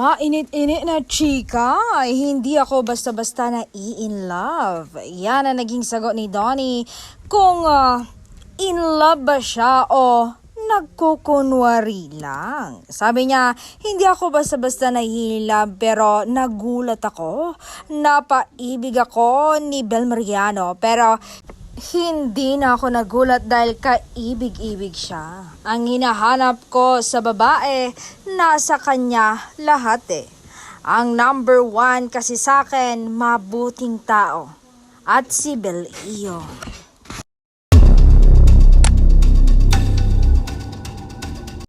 Mainit-init na chika, ay hindi ako basta-basta na in love. Yan ang naging sagot ni Donnie kung in love ba siya o nagkukunwari lang. Sabi niya, hindi ako basta-basta na in love pero nagulat ako. Napaibig ako ni Bel Mariano pero hindi na ako nagulat dahil kaibig-ibig siya. Ang hinahanap ko sa babae, nasa kanya lahat eh. Ang number one kasi sa akin, mabuting tao. At si Bel iyo.